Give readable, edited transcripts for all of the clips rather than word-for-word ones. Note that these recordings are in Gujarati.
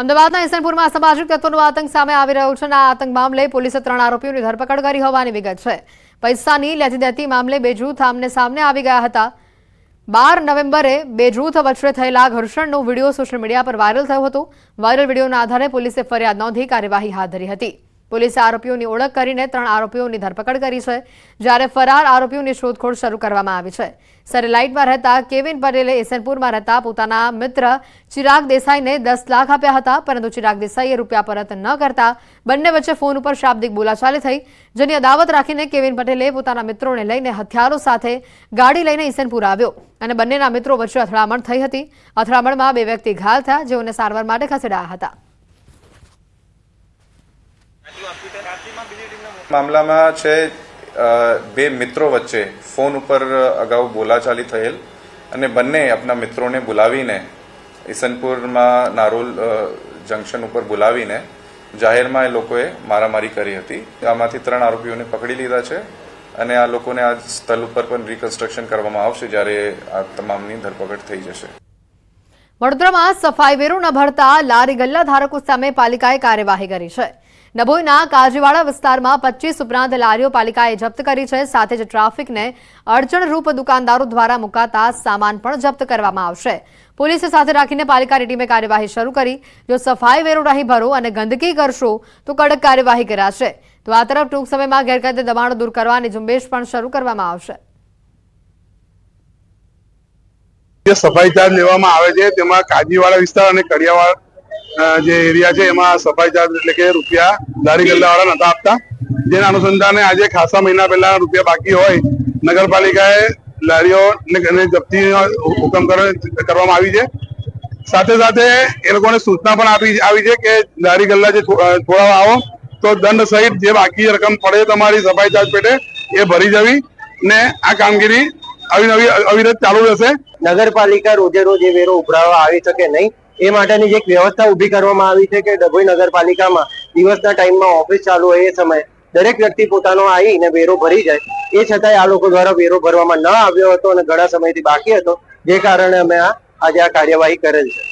અમદાવાદના ઇસનપુરમાં અસામાજિક તત્વોનો આતંક સામે આવી રહ્યો છે અને આ આતંક મામલે પોલીસે 3 આરોપીઓની ધરપકડ કરી હોવાની વિગત છે। પૈસાની લેતી-દેતી મામલે બે જૂથ આમને સામને આવી ગયા હતા। 12 નવેમ્બરે બે જૂથ વચ્ચે થયેલા ઘર્ષણનો વિડીયો સોશિયલ મીડિયા પર વાયરલ થયો હતો। વાયરલ વિડીયોના આધારે પોલીસે ફરિયાદ નોંધી કાર્યવાહી હાથ ધરી હતી। પોલીસે આરોપીઓની ઓળખ કરીને 3 આરોપીઓની ધરપકડ કરી છે, જ્યારે ફરાર આરોપીઓની શોધખોળ શરૂ કરવામાં આવી છે। સેટેલાઇટમાં રહેતા કેવિન પટેલે ઇસનપુરમાં રહેતા પોતાના મિત્ર ચિરાગ દેસાઈને 10 લાખ આપ્યા હતા, પરંતુ ચિરાગ દેસાઈએ રૂપિયા પરત ન કરતા બંને વચ્ચે ફોન ઉપર શાબ્દિક બોલાચાલી થઈ, જેની અદાવત રાખીને કેવિન પટેલે પોતાના મિત્રોને લઈને હથિયારો સાથે ગાડી લઈને ઇસનપુર આવ્યો અને બંનેના મિત્રો વચ્ચે અથડામણ થઈ હતી। અથડામણમાં 2 વ્યક્તિ ઘાયલ થયા, જેઓને સારવાર માટે ખસેડાયા હતા। મામલામાં છે બે મિત્રો વચ્ચે ફોન ઉપર અગાઉ બોલાચાલી થયેલ અને બંને આપણા મિત્રોને બોલાવીને ઇસનપુરમાં નારોલ જંકશન ઉપર બોલાવીને જાહેરમાં એ લોકોએ મારામારી કરી હતી। આમાંથી 3 આરોપીઓને પકડી લીધા છે અને આ લોકોને આ સ્થળ ઉપર પણ રિકન્સ્ટ્રક્શન કરવામાં આવશે, જ્યારે આ તમામની ધરપકડ થઈ જશે। વડોદરામાં સફાઈ વેરો ન ભરતા લારી ગલ્લા ધારકો સામે પાલિકાએ કાર્યવાહી કરી છે। ડભોઈના કાજીવાડા વિસ્તારમાં 25 ઉપરાંત લારીઓ પાલિકાએ જપ્ત કરી છે। સાથે જ ટ્રાફિકને અડચણરૂપ દુકાનદારો દ્વારા મુકાતા સામાન પણ જપ્ત કરવામાં આવશે। પોલીસે સાથે રાખીને પાલિકાની ટીમે કાર્યવાહી શરૂ કરી। જો સફાઈ વેરો નહીં ભરો અને ગંદકી કરશો તો કડક કાર્યવાહી કરાશે। તો આ તરફ ટૂંક સમયમાં ગેરકાયદે દબાણો દૂર કરવાની ઝુંબેશ પણ શરૂ કરવામાં આવશે। સફાઈ ચાર્જ લેવામાં આવે છે, તેમાં કાજીવાડા વિસ્તાર અને કડિયાવાડ જે એરિયા છે એમાં સફાઈ ચાર્જ એટલે કે રૂપિયા લારી ગલ્લાવાળા નતા આપતા, જેના અનુસંધાને આજે ખાસા મહિના પહેલા રૂપિયા બાકી હોય નગરપાલિકાએ લારીઓને જપ્તીનો હુકમ કરવામાં આવી છે। સાથે સાથે એ લોકોને સૂચના પણ આવી છે કે લારી ગલ્લા જે છોડાવવા આવો તો દંડ સહિત જે બાકી રકમ પડે તમારી સફાઈ ચાર્જ પેટે એ ભરી જવી ને આ કામગીરી અવિરત ચાલુ રહેશે। નગરપાલિકા રોજે રોજ એ વેરો ઉભરાવવા આવી શકે નહીં, એ માટેની જે વ્યવસ્થા ઊભી કરવામાં આવી છે કે ડભોઈ નગરપાલિકામાં દિવસના ટાઈમમાં ઓફિસ ચાલુ હોય એ સમયે દરેક વ્યક્તિ પોતાનો આવીને વેરો ભરી જાય। એ છતાંય આ લોકો દ્વારા વેરો ભરવામાં ન આવ્યો હતો અને ઘણા સમયથી બાકી હતો, જે કારણે અમે આજે આ કાર્યવાહી કરેલ છે।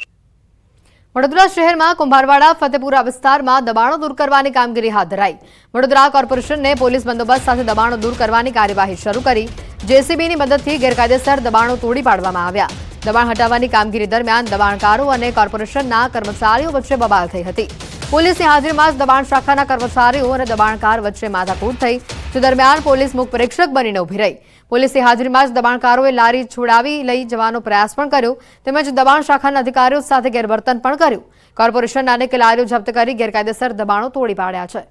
વડોદરા શહેરમાં કુંભારવાડા ફતેપુરા વિસ્તારમાં દબાણો દૂર કરવાની કામગીરી હાથ ધરાઈ। વડોદરા કોર્પોરેશને પોલીસ બંદોબસ્ત સાથે દબાણો દૂર કરવાની કાર્યવાહી શરૂ કરી। જેસીબીની મદદથી ગેરકાયદેસર દબાણો તોડી પાડવામાં આવ્યા। દબાણ હટાવવાની કામગીરી દરમિયાન દબાણકારો અને કોર્પોરેશનના કર્મચારીઓ વચ્ચે બબાલ થઈ હતી। પોલીસની હાજરીમાં જ દબાણ શાખાના કર્મચારીઓ અને દબાણકાર વચ્ચે માથાકૂટ થઈ, જે દરમિયાન પોલીસ મુખ પ્રેક્ષક બનીને ઉભી રહી। પોલીસની હાજરીમાં જ દબાણકારોએ લારી છોડાવી લઈ જવાનો પ્રયાસ પણ કર્યો, તેમજ દબાણ શાખાના અધિકારીઓ સાથે ગેરવર્તન પણ કર્યું। કોર્પોરેશનના અનેક લારીઓ જપ્ત કરી ગેરકાયદેસર દબાણો તોડી પાડ્યા છે।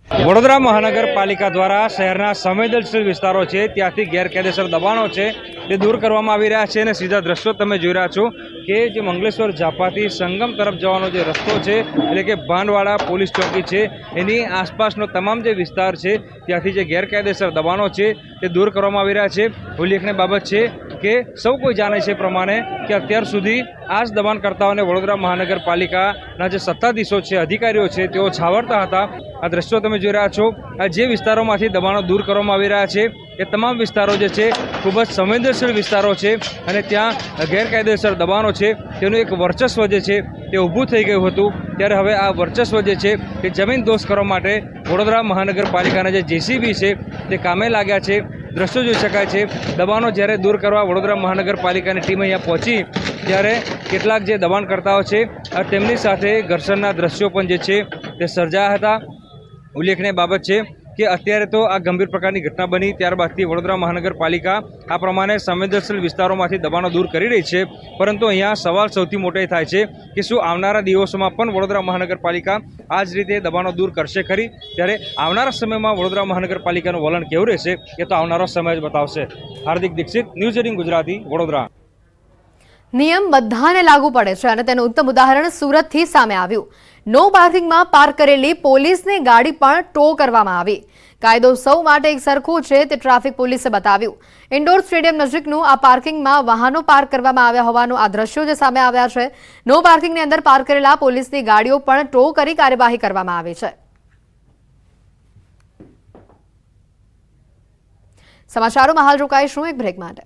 વડોદરા મહાનગરપાલિકા દ્વારા શહેરના સંવેદનશીલ વિસ્તારો છે ત્યાંથી ગેરકાયદેસર દબાણો છે તે દૂર કરવામાં આવી રહ્યા છે અને સીધા દ્રશ્યો તમે જોઈ રહ્યા છો કે જે મંગલેશ્વર ઝાપાથી સંગમ તરફ જવાનો જે રસ્તો છે એટલે કે ભાંડવાડા પોલીસ ચોકી છે એની આસપાસનો તમામ જે વિસ્તાર છે ત્યાંથી જે ગેરકાયદેસર દબાણો છે તે દૂર કરવામાં આવી રહ્યા છે। ઉલ્લેખનીય બાબત છે કે સૌ કોઈ જાણે છે પ્રમાણે કે અત્યાર સુધી આ જ દબાણકર્તાઓને વડોદરા મહાનગરપાલિકાના જે સત્તાધીશો છે, અધિકારીઓ છે, તેઓ છાવરતા હતા। આ દ્રશ્યો તમે જોઈ રહ્યા છો, આ જે વિસ્તારોમાંથી દબાણો દૂર કરવામાં આવી રહ્યા છે એ તમામ વિસ્તારો જે છે ખૂબ જ સંવેદનશીલ વિસ્તારો છે અને ત્યાં ગેરકાયદેસર દબાણો છે તેનું એક વર્ચસ્વ જે છે તે ઊભું થઈ ગયું હતું। ત્યારે હવે આ વર્ચસ્વ જે છે તે જમીન દોષ કરવા માટે વડોદરા મહાનગરપાલિકાના જે જેસીબી છે તે કામે લાગ્યા છે। દ્રશ્યો જોઈ શકાય છે, દબાણો જ્યારે દૂર કરવા વડોદરા મહાનગરપાલિકાની ટીમ અહીંયા પહોંચી ત્યારે કેટલાક જે દબાણકર્તાઓ છે તેમની સાથે ઘર્ષણના દ્રશ્યો પણ જે છે તે સર્જાયા હતા। ઉલ્લેખનીય બાબત છે કે અત્યારે તો આ ગંભીર પ્રકારની ઘટના બની ત્યારબાદથી વડોદરા મહાનગરપાલિકા આ પ્રમાણે સંવેદનશીલ વિસ્તારોમાંથી દબાણો દૂર કરી રહી છે, પરંતુ અહીંયા સવાલ સૌથી મોટો એ થાય છે કે શું આવનારા દિવસોમાં પણ વડોદરા મહાનગરપાલિકા આ જ રીતે દબાણો દૂર કરશે ખરી? ત્યારે આવનારા સમયમાં વડોદરા મહાનગરપાલિકાનું વલણ કેવું રહેશે એ તો આવનારો સમય જ બતાવશે। હાર્દિક દીક્ષિત, ન્યૂઝ 18 ગુજરાતી, વડોદરા। નિયમ બધાને લાગુ પડે છે અને તેનું ઉત્તમ ઉદાહરણ સુરતથી સામે આવ્યું। નો પાર્કિંગમાં પાર્ક કરેલી પોલીસની ગાડી પણ ટો કરવામાં આવી। કાયદો સૌ માટે એક સરખો છે તે ટ્રાફિક પોલીસે બતાવ્યું। ઇન્ડોર સ્ટેડિયમ નજીકનું આ પાર્કિંગમાં વાહનો પાર્ક કરવામાં આવ્યા હોવાનું આ દ્રશ્યો જે સામે આવ્યા છે। નો પાર્કિંગની અંદર પાર્ક કરેલા પોલીસની ગાડીઓ પણ ટો કરી કાર્યવાહી કરવામાં આવી છે। સમાચારોમાં હાલ રોકાઈશું એક બ્રેક માટે।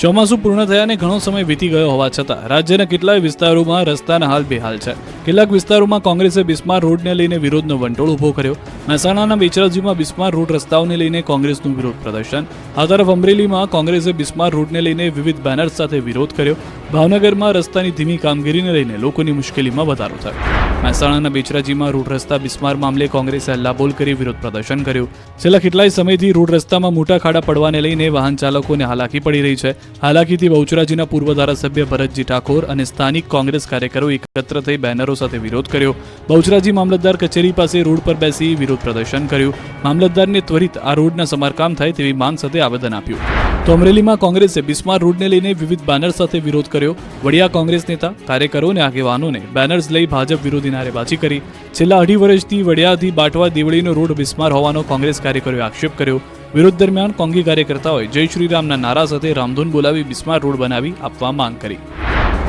ચોમાસું પૂર્ણ થયાને ઘણો સમય વીતી ગયો હોવા છતાં રાજ્યના કેટલાય વિસ્તારોમાં રસ્તાના હાલ બેહાલ છે. કેટલાક વિસ્તારોમાં કોંગ્રેસે બિસ્માર રોડને લઈને વિરોધનો વંટોળ ઊભો કર્યો. મહેસાણાના બેચરાજીમાં બિસ્માર રોડ રસ્તાઓને લઈને કોંગ્રેસનું વિરોધ પ્રદર્શન. આ તરફ અમરેલીમાં કોંગ્રેસે બિસ્માર રોડને લઈને વિવિધ બેનર્સ સાથે વિરોધ કર્યો. ભાવનગરમાં રસ્તાની ધીમી કામગીરીને લઈને લોકોની મુશ્કેલીમાં વધારો થયો. મહેસાણાના બેચરાજીમાં રોડ રસ્તા બિસ્માર મામલે કોંગ્રેસે હલ્લાબોલ કરી વિરોધ પ્રદર્શન કર્યું. છેલ્લા કેટલાય સમયથી રોડ રસ્તામાં મોટા ખાડા પડવાને લઈને વાહન ચાલકોને હાલાકી પડી રહી છે. હાલાકીથી બહુચરાજીના પૂર્વ ધારાસભ્ય ભરતજી ઠાકોર અને સ્થાનિક કોંગ્રેસ કાર્યકરો એકત્ર થઈ બેનરો સાથે વિરોધ કર્યો. બહુચરાજી મામલતદાર કચેરી પાસે રોડ પર બેસી વિરોધ પ્રદર્શન કર્યું. મામલતદારને ત્વરિત આ રોડના સમારકામ થાય તેવી માંગ સાથે આવેદન આપ્યું. તો અમરેલીમાં કોંગ્રેસે બિસ્માર રોડને લઈને વિવિધ બેનર સાથે વિરોધ કર્યો. વડિયા કોંગ્રેસ નેતા, કાર્યકરો અને આગેવાનોને બેનર્સ લઈ ભાજપ વિરોધી નારેબાજી કરી. છેલ્લા 2.5 વર્ષથી વડિયાથી બાટવા દેવળીનો રોડ બિસ્માર હોવાનો કોંગ્રેસ કાર્યકરોએ આક્ષેપ કર્યો. વિરોધ દરમિયાન કોંગી કાર્યકર્તાઓએ જય શ્રીરામના નારા સાથે રામધૂન બોલાવી બિસ્માર રોડ બનાવી આપવા માંગ કરી.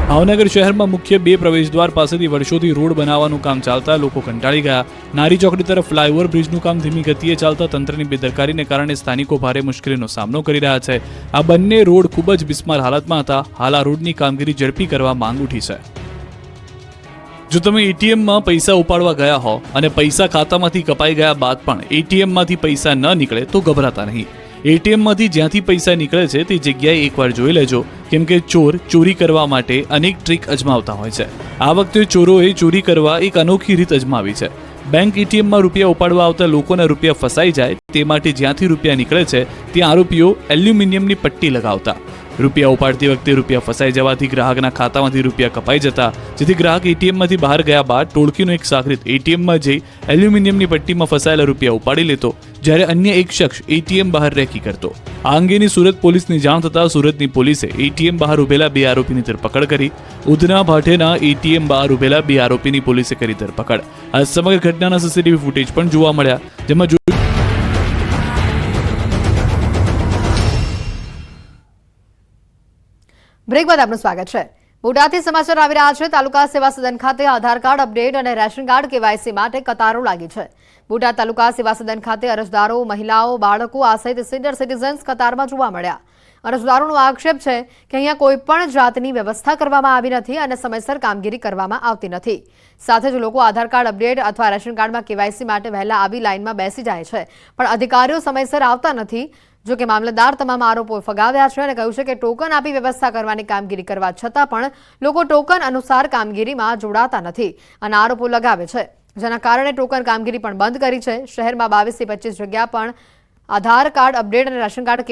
ભાવનગર શહેરમાં મુખ્ય 2 પ્રવેશદ્વાર પાસેથી વર્ષોથી રોડ બનાવવાનું કામ ચાલતા લોકો કંટાળી ગયા. નારી ચોકડી તરફ ફ્લાયઓવર બ્રિજનું કામ ધીમી ગતિએ ચાલતા તંત્રની બેદરકારીને કારણે સ્થાનિકો ભારે મુશ્કેલીનો સામનો કરી રહ્યા છે. આ બંને રોડ ખૂબ જ બિસ્માર હાલતમાં હતા. હાલ આ રોડની કામગીરી ઝડપી કરવા માંગ ઉઠી છે. જો તમે એટીએમમાં પૈસા ઉપાડવા ગયા હો અને પૈસા ખાતામાંથી કપાઈ ગયા બાદ પણ એટીએમમાંથી પૈસા ન નીકળે તો ગભરાતા નહીં. એટીએમમાંથી જ્યાંથી પૈસા નીકળે છે તે જગ્યાએ એકવાર જોઈ લેજો, કેમ કે ચોર ચોરી કરવા માટે અનેક ટ્રીક અજમાવતા હોય છે. આ વખતે ચોરોએ ચોરી કરવા એક અનોખી રીત અજમાવી છે. બેંક એટીએમમાં રૂપિયા ઉપાડવા આવતા લોકોના રૂપિયા ફસાઈ જાય તે માટે જ્યાંથી રૂપિયા નીકળે છે ત્યાં આરોપીઓ એલ્યુમિનિયમની પટ્ટી લગાવતા. રૂપિયા ઉપાડતી વખતે રૂપિયા ફસાઈ જવાથી ગ્રાહકના ખાતામાંથી રૂપિયા કપાઈ જતા, જેથી ગ્રાહક એટીએમમાંથી બહાર ગયા બાદ ટોળકીનો એક સાગરીત એટીએમમાં જઈ એલ્યુમિનિયમની પટ્ટીમાં ફસાયેલા રૂપિયા ઉપાડી લેતો, જ્યારે અન્ય એક શખ્સ એટીએમ બહાર રેકી કરતો. આ અંગેની સુરત પોલીસને જાણ થતાં સુરતની પોલીસે એટીએમ બહાર ઉભેલા 2 આરોપીની ધરપકડ કરી. ઉધના ભાટેના એટીએમ બહાર ઉભેલા 2 આરોપીની પોલીસે કરી ધરપકડ. આ સમગ્ર ઘટનાના સીસીટીવી ફૂટેજ પણ જોવા મળ્યા, જેમાં બ્રેક બાદ આપનું સ્વાગત છે. બોટાદથી સમાચાર આવી રહ્યા છે. તાલુકા સેવા સદન ખાતે આધાર કાર્ડ અપડેટ અને રેશન કાર્ડ કેવાયસી માટે કતારો લાગી છે. બોટાદ તાલુકા સેવા સદન ખાતે અરજદારો, મહિલાઓ, બાળકો આ સહિત સિનિયર સિટીઝન્સ કતારમાં જોવા મળ્યા. અરજદારોનો આક્ષેપ છે કે અહીંયા કોઈ પણ જાતની વ્યવસ્થા કરવામાં આવી નથી અને સમયસર કામગીરી કરવામાં આવતી નથી. સાથે જ લોકો આધાર કાર્ડ અપડેટ અથવા રેશન કાર્ડમાં કેવાયસી માટે વહેલા આવી લાઇનમાં બેસી જાય છે, પણ અધિકારીઓ સમયસર આવતા નથી. જો કે મામલતદાર તમામ આરોપો ફગાવ્યા છે અને કહ્યું છે કે ટોકન આપી વ્યવસ્થા કરવાની કામગીરી કરવા છતાં પણ લોકો ટોકન અનુસાર કામગીરીમાં જોડાતા નથી અને આરોપો લગાવે છે, જેના કારણે ટોકન કામગીરી પણ બંધ કરી છે. શહેરમાં 22 થી 25 જગ્યા પણ આધાર કાર્ડ અપડેટ અને રેશન કાર્ડ